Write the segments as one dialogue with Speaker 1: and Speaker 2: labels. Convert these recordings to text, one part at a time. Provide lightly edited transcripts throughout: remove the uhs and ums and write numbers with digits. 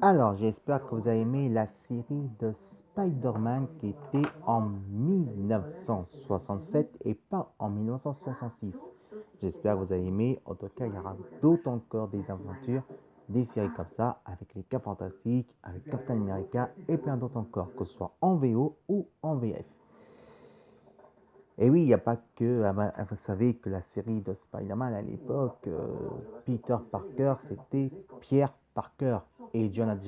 Speaker 1: Alors, j'espère que vous avez aimé la série de Spider-Man qui était en 1967 et pas en 1966. J'espère que vous avez aimé. En tout cas, il y aura d'autres encore des aventures, des séries comme ça, avec les cas fantastiques, avec Captain America et plein d'autres encore, que ce soit en VO ou en VF. Et oui, il n'y a pas que. Vous savez que la série de Spider-Man à l'époque, Peter Parker, c'était Pierre Parker. Et Jonah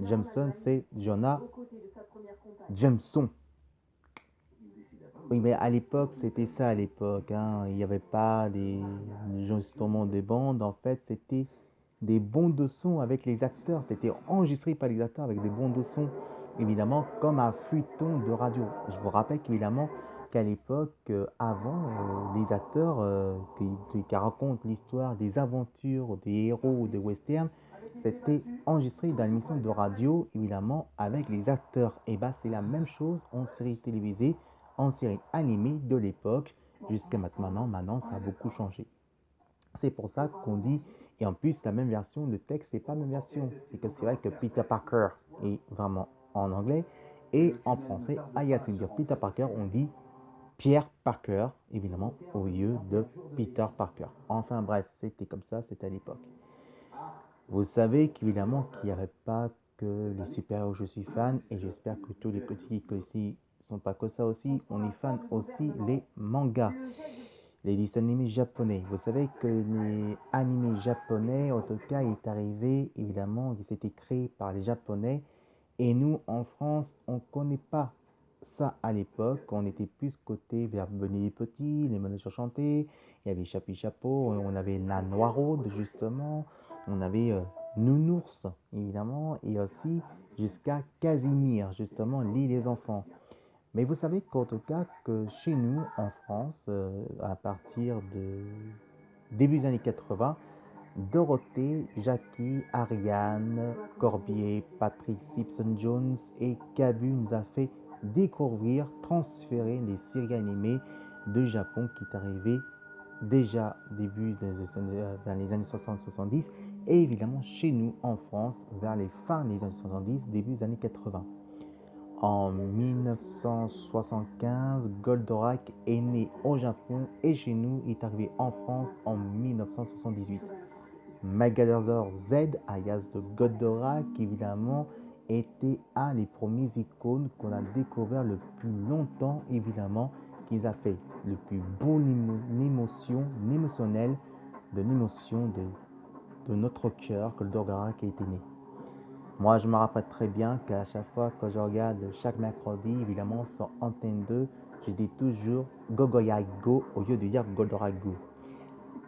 Speaker 1: Jameson, c'est Jonah Jameson. Oui, mais à l'époque, c'était ça à l'époque, hein. Il n'y avait pas des justement des bandes. En fait, c'était des bandes de son avec les acteurs. C'était enregistré par les acteurs avec des bandes de son, évidemment, comme un feuilleton de radio. Je vous rappelle qu'évidemment, qu'à l'époque, avant, les acteurs qui racontent l'histoire des aventures des héros des westerns, c'était enregistré dans l'émission de radio, évidemment, avec les acteurs. Et bien, c'est la même chose en série télévisée, en série animée de l'époque, jusqu'à maintenant. Maintenant, ça a beaucoup changé. C'est pour ça qu'on dit, et en plus, la même version, le texte, c'est pas la même version. C'est que c'est vrai que Peter Parker est vraiment en anglais, et en français, Aya, c'est dire Peter Parker, on dit Pierre Parker, évidemment, au lieu de Peter Parker. Enfin bref, c'était comme ça, c'était à l'époque. Vous savez qu'évidemment qu'il n'y avait pas que les super-héros, je suis fan, et j'espère que tous les petits ici sont pas que ça aussi. On est fan aussi les mangas, les dessins animés japonais. Vous savez que les animés japonais, en tout cas, il est arrivé, évidemment, ils étaient créés par les japonais, et nous, en France, on ne connaît pas ça à l'époque. On était plus côté vers Bonnet les Petits, les Menus Enchantés, il y avait Chapi Chapeau, on avait la Noiraude, justement, on avait Nounours, évidemment, et aussi jusqu'à Casimir, justement, l'île des enfants. Mais vous savez qu'en tout cas, que chez nous, en France, à partir de début des années 80, Dorothée, Jackie, Ariane, Corbier, Patrick Simpson-Jones et Cabu nous a fait découvrir, transférer les séries animées de Japon qui est arrivé déjà vers les années 60-70 et évidemment chez nous en France vers les fins des années 70, début des années 80. En 1975, Goldorak est né au Japon et chez nous est arrivé en France en 1978. Megalosaurus Z, alias de Goldorak, évidemment, était un des premiers icônes qu'on a découvert le plus longtemps, évidemment, qu'ils a fait le plus beau émotion, émotionnelle de l'émotion de notre cœur que Goldorak a été né. Moi, je me rappelle très bien qu'à chaque fois que je regarde chaque mercredi, évidemment, sur Antenne 2, je dis toujours Gogoya Go au lieu de dire Goldorak Go.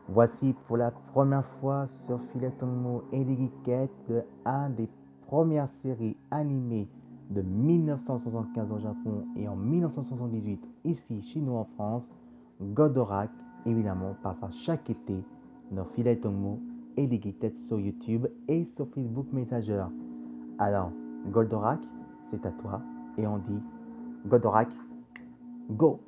Speaker 1: Voici pour la première fois sur Filet Tomo et les Geekettes de un des premières séries animées de 1975 au Japon et en 1978 ici chez nous en France. Goldorak, évidemment, passe à chaque été dans Filet Tomo et les Geekettes sur YouTube et sur Facebook Messenger. Alors, Goldorak, c'est à toi et on dit Goldorak, go!